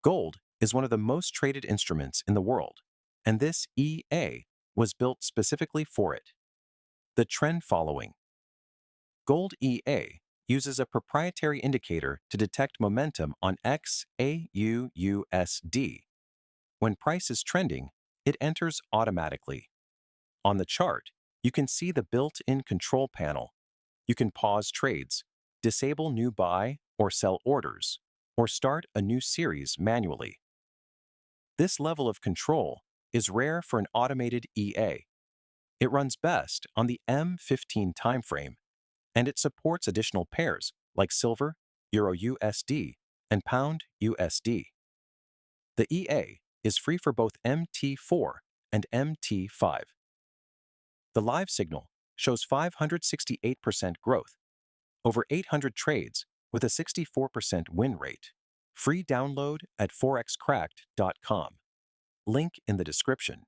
Gold is one of the most traded instruments in the world, and this EA was built specifically for it. The trend following. Gold EA uses a proprietary indicator to detect momentum on XAUUSD. When price is trending, it enters automatically. On the chart, you can see the built-in control panel. You can pause trades, disable new buy or sell orders, or start a new series manually. This level of control is rare for an automated EA. It runs best on the M15 timeframe, and it supports additional pairs like silver, EURUSD, and pound USD. The EA is free for both MT4 and MT5. The live signal shows 568% growth, over 800 trades with a 64% win rate. Free download at ForexCracked.com. Link in the description.